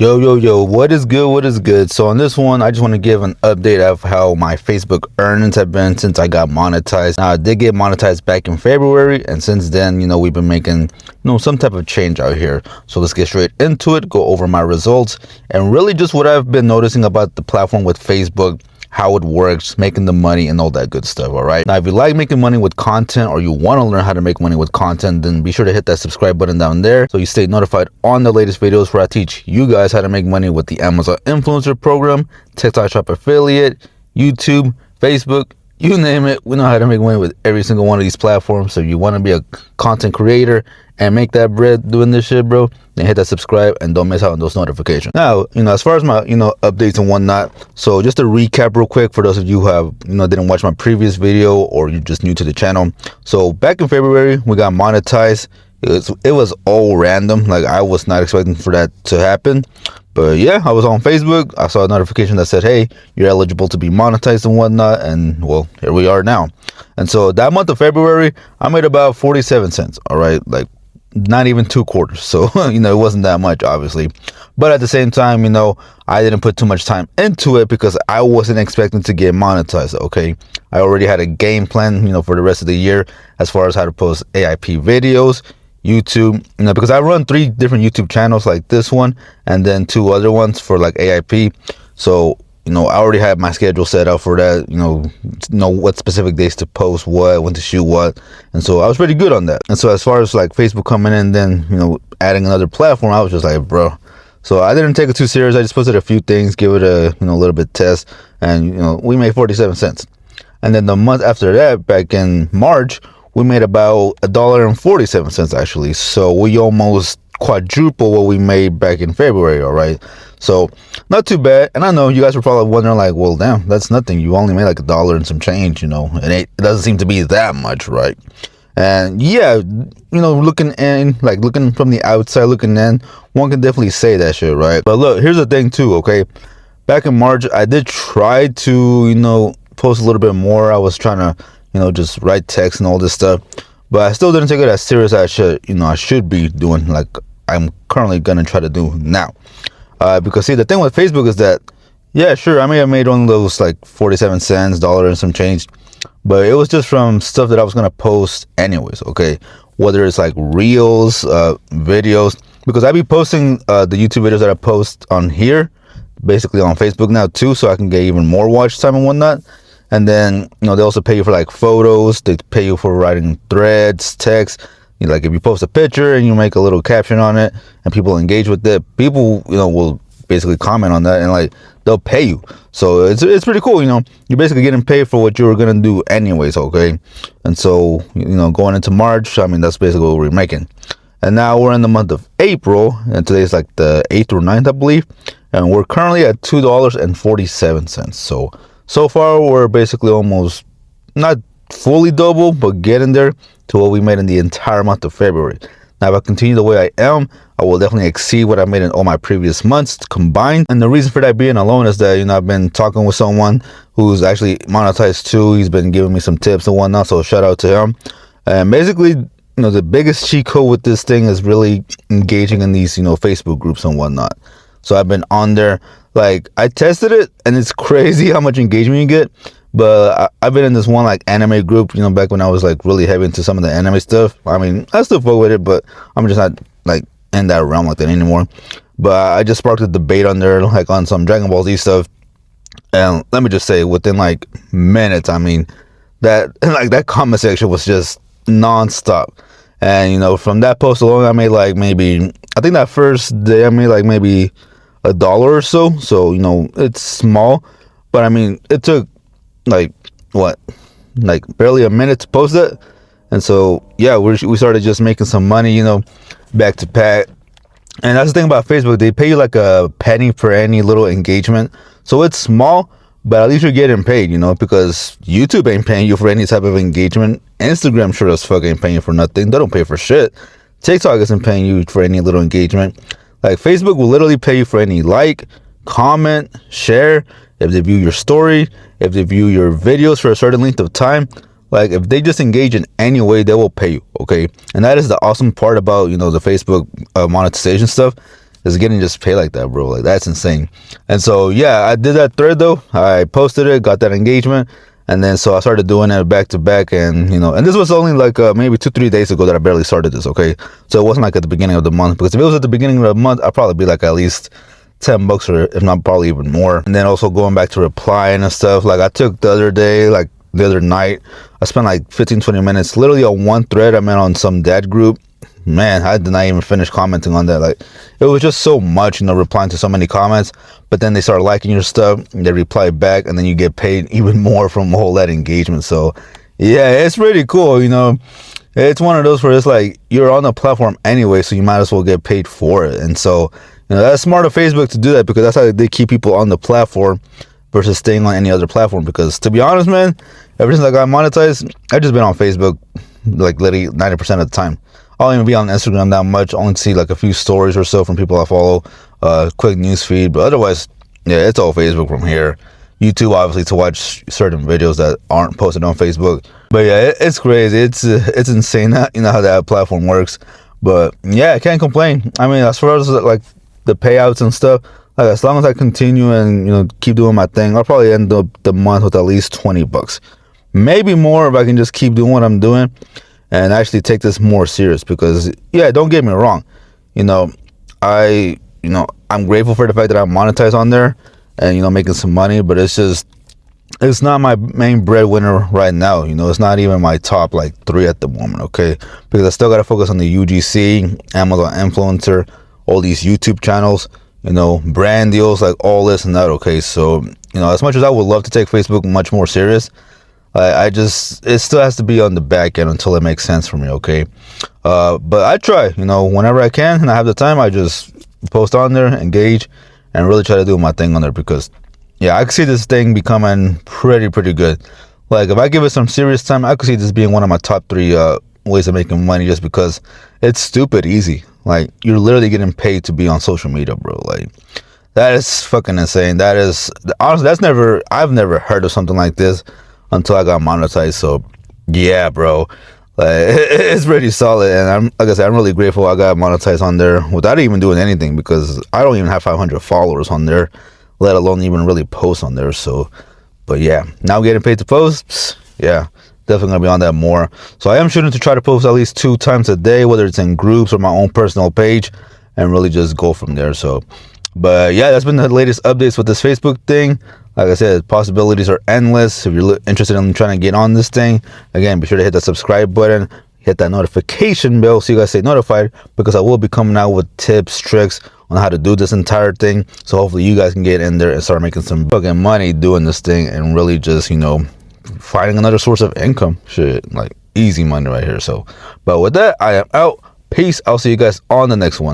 Yo, what is good? What is good? So on this one, I just want to give an update of how my Facebook earnings have been since I got monetized. Now, I did get monetized back in February, and since then, we've been making, some type of change out here. So let's get straight into it, go over my results, and really just what I've been noticing about the platform with Facebook, how it works, making the money, and all that good stuff. All right, now if you like making money with content, or you want to learn how to make money with content, then be sure to hit that subscribe button down there so you stay notified on the latest videos where I teach you guys how to make money with the Amazon influencer program, TikTok shop affiliate, YouTube, Facebook, you name it. We know how to make money with every single one of these platforms. So if you want to be a content creator and make that bread doing this shit, bro, then hit that subscribe and don't miss out on those notifications. Now, as far as my, updates and whatnot, so just to recap real quick for those of you who have, didn't watch my previous video or you're just new to the channel. So back in February, we got monetized. It was all random. Like, I was not expecting for that to happen. But yeah, I was on Facebook. I saw a notification that said, hey, you're eligible to be monetized and whatnot. And well, here we are now. And so that month of February, I made about 47 cents. All right. Like, not even 2 quarters. So, it wasn't that much, obviously. But at the same time, I didn't put too much time into it because I wasn't expecting to get monetized. Okay. I already had a game plan, for the rest of the year as far as how to post AIP videos. YouTube, because I run 3 different YouTube channels like this one and then 2 other ones for like AIP. So, I already had my schedule set up for that, know what specific days to post what, when to shoot what. And so I was pretty good on that. And so as far as like Facebook coming in, then, adding another platform, I was just like, bro. So I didn't take it too serious. I just posted a few things, give it a, little bit test. And, we made 47 cents. And then the month after that, back in March, we made about $1.47 actually. So we almost quadruple what we made back in February. All right. So not too bad. And I know you guys were probably wondering like, well, damn, that's nothing. You only made like $1 and some change, and it doesn't seem to be that much, right? And yeah, looking from the outside looking in, one can definitely say that shit, right? But look, here's the thing too. Okay. Back in March, I did try to, post a little bit more. I was trying to, just write text and all this stuff, but I still didn't take it as serious as I should be doing, like I'm currently gonna try to do now. Because see, the thing with Facebook is that, yeah, sure, I may have made only those like 47 cents, $1 and some change, but it was just from stuff that I was gonna post anyways. Okay, whether it's like reels, videos, because I be posting the YouTube videos that I post on here, basically on Facebook now too, so I can get even more watch time and whatnot. And then, they also pay you for like photos. They pay you for writing threads, text. Like if you post a picture and you make a little caption on it and people engage with it, people, will basically comment on that and like they'll pay you. So it's pretty cool. You're basically getting paid for what you were going to do anyways. Okay. And so, going into March, I mean, that's basically what we're making. And now we're in the month of April, and today's like the 8th or 9th, I believe. And we're currently at $2.47. So far, we're basically almost not fully double, but getting there to what we made in the entire month of February. Now, if I continue the way I am, I will definitely exceed what I made in all my previous months combined. And the reason for that being alone is that, I've been talking with someone who's actually monetized too. He's been giving me some tips and whatnot, so shout out to him. And basically, the biggest cheat code with this thing is really engaging in these, Facebook groups and whatnot. So I've been on there. Like, I tested it, and it's crazy how much engagement you get. But I've been in this one, like, anime group, back when I was, like, really heavy into some of the anime stuff. I mean, I still fuck with it, but I'm just not, like, in that realm like that anymore. But I just sparked a debate on there, like, on some Dragon Ball Z stuff. And let me just say, within, like, minutes, I mean, that comment section was just nonstop. And, from that post alone, I made, like, maybe, I think that first day I made, like, maybe $1 or so. So, it's small, but I mean, it took like barely a minute to post it. And so, yeah, we started just making some money, back to back. And that's the thing about Facebook. They pay you like a penny for any little engagement. So it's small, but at least you're getting paid, because YouTube ain't paying you for any type of engagement. Instagram sure as fuck ain't paying you for nothing. They don't pay for shit. TikTok isn't paying you for any little engagement. Like, Facebook will literally pay you for any like, comment, share, if they view your story, if they view your videos for a certain length of time. Like, if they just engage in any way, they will pay you, okay? And that is the awesome part about, the Facebook monetization stuff, is getting just paid like that, bro. Like, that's insane. And so yeah, I did that thread though. I posted it, got that engagement, and then so I started doing it back to back. And and this was only like maybe 2-3 days ago that I barely started this. Okay, so it wasn't like at the beginning of the month, because if it was at the beginning of the month, I'd probably be like at least $10, or if not probably even more. And then also going back to replying and stuff, like I took the other day, like the other night, I spent like 15-20 minutes literally on one thread I met on some dad group. Man, I did not even finish commenting on that. Like, it was just so much, replying to so many comments. But then they start liking your stuff, they reply back, and then you get paid even more from all that engagement. So yeah, it's pretty cool. It's one of those where it's like you're on the platform anyway, so you might as well get paid for it. And so that's smart of Facebook to do that, because that's how they keep people on the platform versus staying on any other platform. Because to be honest, man, ever since I got monetized, I've just been on Facebook like literally 90% of the time. I don't even be on Instagram that much. I only see like a few stories or so from people I follow, quick news feed. But otherwise, yeah, it's all Facebook from here. YouTube, obviously, to watch certain videos that aren't posted on Facebook. But yeah, it's crazy. It's insane that, how that platform works. But yeah, I can't complain. I mean, as far as like the payouts and stuff, like as long as I continue and keep doing my thing, I'll probably end up the month with at least $20, maybe more if I can just keep doing what I'm doing and actually take this more serious. Because yeah, don't get me wrong, I'm grateful for the fact that I'm monetized on there and making some money, but it's not my main breadwinner right now. It's not even my top like 3 at the moment, okay? Because I still got to focus on the UGC, Amazon influencer, all these YouTube channels, brand deals, like all this and that, okay? So as much as I would love to take Facebook much more serious, it still has to be on the back end until it makes sense for me, okay? But I try, whenever I can and I have the time, I just post on there, engage, and really try to do my thing on there. Because yeah, I could see this thing becoming pretty good. Like, if I give it some serious time, I could see this being one of my top 3 ways of making money, just because it's stupid easy. Like, you're literally getting paid to be on social media, bro. Like, that is fucking insane. That is, honestly, I've never heard of something like this until I got monetized. So yeah, bro, like, it's pretty solid. And like I said, I'm really grateful I got monetized on there without even doing anything, because I don't even have 500 followers on there, let alone even really post on there. So, but yeah, now getting paid to post, yeah, definitely gonna be on that more. So I am shooting to try to post at least 2 times a day, whether it's in groups or my own personal page, and really just go from there. So, but yeah, that's been the latest updates with this Facebook thing. Like I said, possibilities are endless. If you're interested in trying to get on this thing, again, be sure to hit that subscribe button, hit that notification bell so you guys stay notified, because I will be coming out with tips, tricks on how to do this entire thing. So hopefully you guys can get in there and start making some fucking money doing this thing, and really just, finding another source of income. Shit, like easy money right here. So, but with that, I am out. Peace. I'll see you guys on the next one.